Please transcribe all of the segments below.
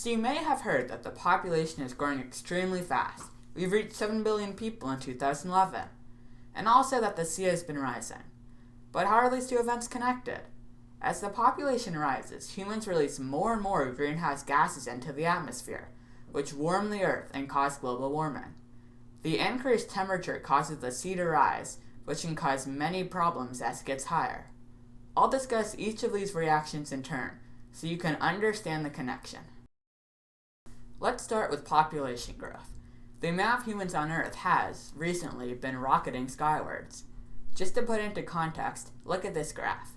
So you may have heard that the population is growing extremely fast. We've reached 7 billion people in 2011. And also that the sea has been rising. But how are these two events connected? As the population rises, humans release more and more greenhouse gases into the atmosphere, which warm the earth and cause global warming. The increased temperature causes the sea to rise, which can cause many problems as it gets higher. I'll discuss each of these reactions in turn, so you can understand the connection. Let's start with population growth. The amount of humans on Earth has, recently, been rocketing skywards. Just to put it into context, look at this graph.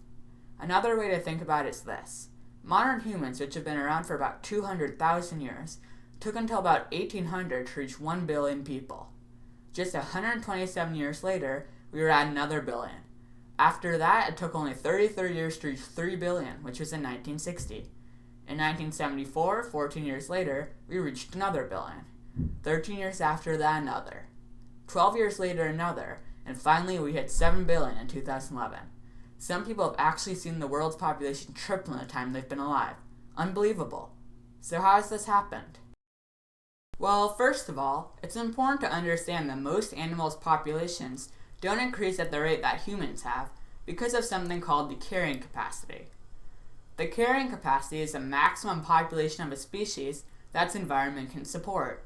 Another way to think about it is this. Modern humans, which have been around for about 200,000 years, took until about 1800 to reach 1 billion people. Just 127 years later, we were at another billion. After that, it took only 33 years to reach 3 billion, which was in 1960. In 1974, 14 years later, we reached another billion. 13 years after that, another. 12 years later, another. And finally, we hit 7 billion in 2011. Some people have actually seen the world's population triple in the time they've been alive. Unbelievable. So how has this happened? Well, first of all, it's important to understand that most animals' populations don't increase at the rate that humans have because of something called the carrying capacity. The carrying capacity is the maximum population of a species that its environment can support.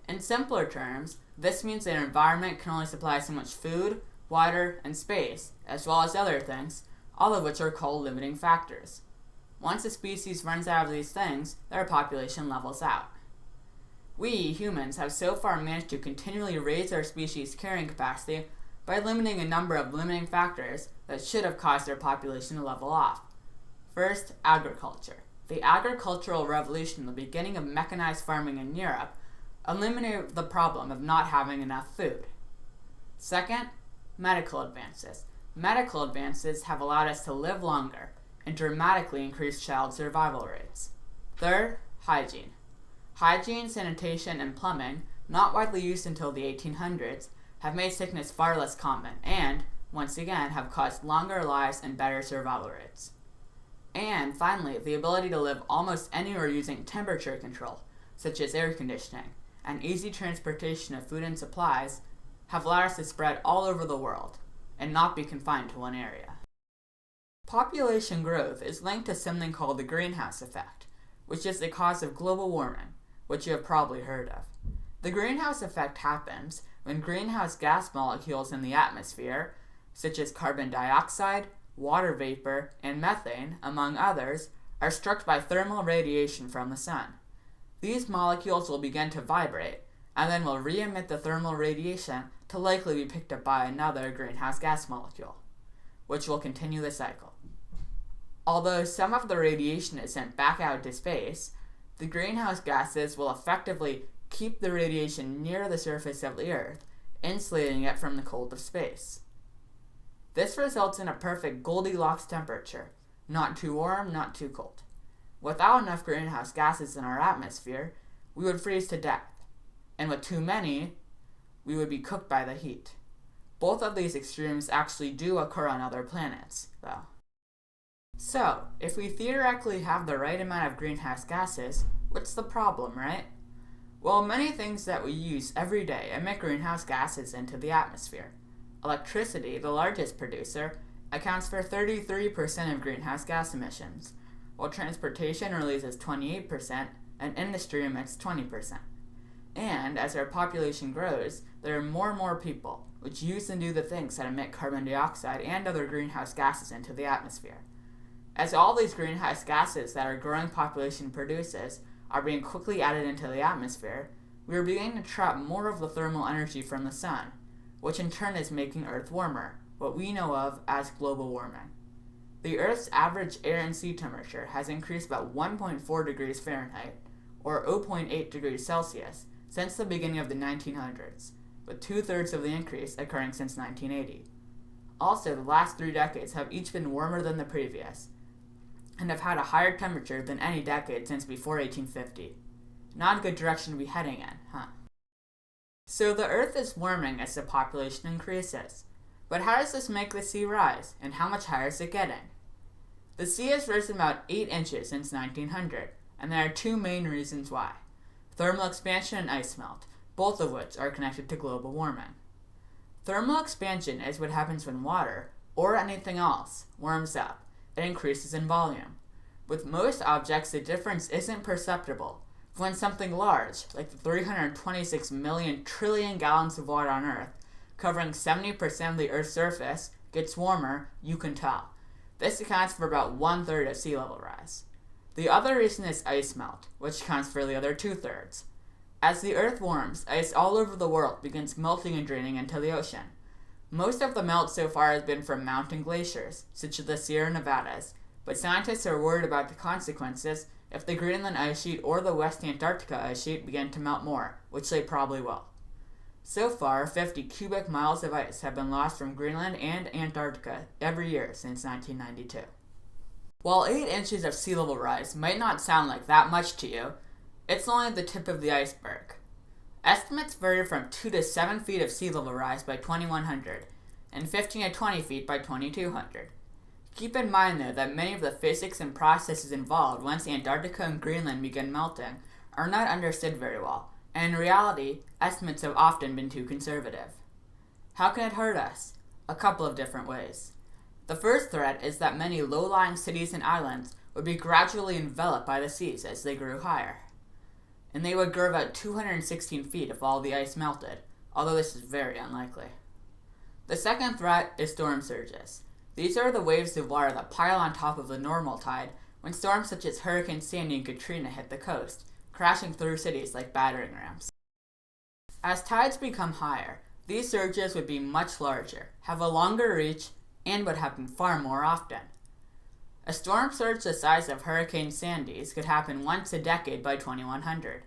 In simpler terms, this means that an environment can only supply so much food, water, and space, as well as other things, all of which are called limiting factors. Once a species runs out of these things, their population levels out. We, humans, have so far managed to continually raise our species' carrying capacity by limiting a number of limiting factors that should have caused our population to level off. First, agriculture. The agricultural revolution, the beginning of mechanized farming in Europe, eliminated the problem of not having enough food. Second, medical advances. Medical advances have allowed us to live longer and dramatically increase child survival rates. Third, hygiene. Hygiene, sanitation, and plumbing, not widely used until the 1800s, have made sickness far less common and, once again, have caused longer lives and better survival rates. And finally, the ability to live almost anywhere using temperature control, such as air conditioning, and easy transportation of food and supplies have allowed us to spread all over the world and not be confined to one area. Population growth is linked to something called the greenhouse effect, which is the cause of global warming, which you have probably heard of. The greenhouse effect happens when greenhouse gas molecules in the atmosphere, such as carbon dioxide, water vapor, and methane, among others, are struck by thermal radiation from the sun. These molecules will begin to vibrate, and then will re-emit the thermal radiation to likely be picked up by another greenhouse gas molecule, which will continue the cycle. Although some of the radiation is sent back out to space, the greenhouse gases will effectively keep the radiation near the surface of the Earth, insulating it from the cold of space. This results in a perfect Goldilocks temperature, not too warm, not too cold. Without enough greenhouse gases in our atmosphere, we would freeze to death, and with too many, we would be cooked by the heat. Both of these extremes actually do occur on other planets, though. So, if we theoretically have the right amount of greenhouse gases, what's the problem, right? Well, many things that we use every day emit greenhouse gases into the atmosphere. Electricity, the largest producer, accounts for 33% of greenhouse gas emissions, while transportation releases 28% and industry emits 20%. And as our population grows, there are more and more people, which use and do the things that emit carbon dioxide and other greenhouse gases into the atmosphere. As all these greenhouse gases that our growing population produces are being quickly added into the atmosphere, we are beginning to trap more of the thermal energy from the sun, which in turn is making Earth warmer, what we know of as global warming. The Earth's average air and sea temperature has increased about 1.4 degrees Fahrenheit, or 0.8 degrees Celsius, since the beginning of the 1900s, with 2/3 of the increase occurring since 1980. Also, the last 3 decades have each been warmer than the previous, and have had a higher temperature than any decade since before 1850. Not a good direction to be heading in, huh? So the Earth is warming as the population increases. But how does this make the sea rise, and how much higher is it getting? The sea has risen about 8 inches since 1900, and there are two main reasons why: thermal expansion and ice melt, both of which are connected to global warming. Thermal expansion is what happens when water, or anything else, warms up. It increases in volume. With most objects, the difference isn't perceptible. But when something large, like the 326 million trillion gallons of water on Earth, covering 70% of the Earth's surface, gets warmer, you can tell. This accounts for about 1/3 of sea level rise. The other reason is ice melt, which accounts for the other 2/3. As the Earth warms, ice all over the world begins melting and draining into the ocean. Most of the melt so far has been from mountain glaciers, such as the Sierra Nevadas, but scientists are worried about the consequences if the Greenland ice sheet or the West Antarctica ice sheet begin to melt more, which they probably will. So far, 50 cubic miles of ice have been lost from Greenland and Antarctica every year since 1992. While 8 inches of sea level rise might not sound like that much to you, it's only the tip of the iceberg. Estimates vary from 2 to 7 feet of sea level rise by 2100 and 15 to 20 feet by 2200. Keep in mind, though, that many of the physics and processes involved once Antarctica and Greenland begin melting are not understood very well, and in reality, estimates have often been too conservative. How can it hurt us? A couple of different ways. The first threat is that many low-lying cities and islands would be gradually enveloped by the seas as they grew higher, and they would grow about 216 feet if all the ice melted, although this is very unlikely. The second threat is storm surges. These are the waves of water that pile on top of the normal tide when storms such as Hurricane Sandy and Katrina hit the coast, crashing through cities like battering rams. As tides become higher, these surges would be much larger, have a longer reach, and would happen far more often. A storm surge the size of Hurricane Sandy's could happen once a decade by 2100.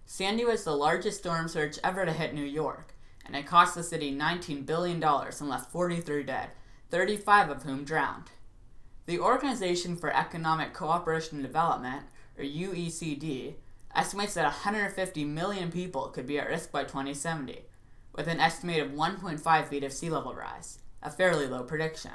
Sandy was the largest storm surge ever to hit New York, and it cost the city $19 billion and left 43 dead, 35 of whom drowned. The Organization for Economic Cooperation and Development, or UECD, estimates that 150 million people could be at risk by 2070, with an estimated 1.5 feet of sea level rise, a fairly low prediction.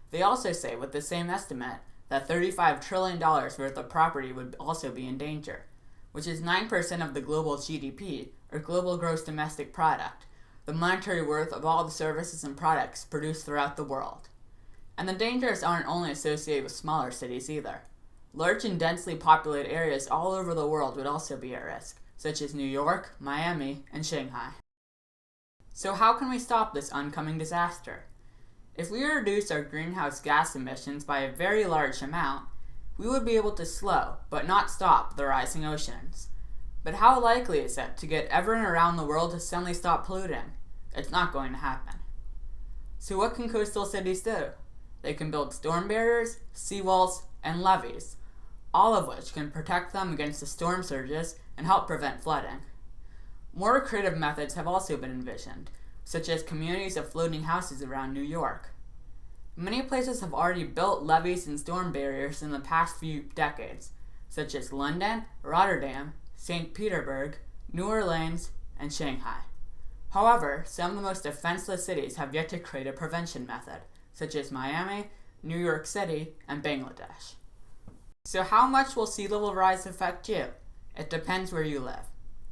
They also say, with the same estimate, that $35 trillion worth of property would also be in danger, which is 9% of the global GDP, or global gross domestic product, the monetary worth of all the services and products produced throughout the world. And the dangers aren't only associated with smaller cities either. Large and densely populated areas all over the world would also be at risk, such as New York, Miami, and Shanghai. So how can we stop this oncoming disaster? If we reduce our greenhouse gas emissions by a very large amount, we would be able to slow, but not stop, the rising oceans. But how likely is it to get everyone around the world to suddenly stop polluting? It's not going to happen. So what can coastal cities do? They can build storm barriers, seawalls, and levees, all of which can protect them against the storm surges and help prevent flooding. More creative methods have also been envisioned, such as communities of floating houses around New York. Many places have already built levees and storm barriers in the past few decades, such as London, Rotterdam, St. Petersburg, New Orleans, and Shanghai. However, some of the most defenseless cities have yet to create a prevention method, such as Miami, New York City, and Bangladesh. So how much will sea level rise affect you? It depends where you live.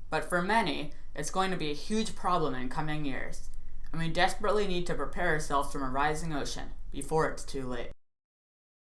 But for many, it's going to be a huge problem in coming years, and we desperately need to prepare ourselves from a rising ocean before it's too late.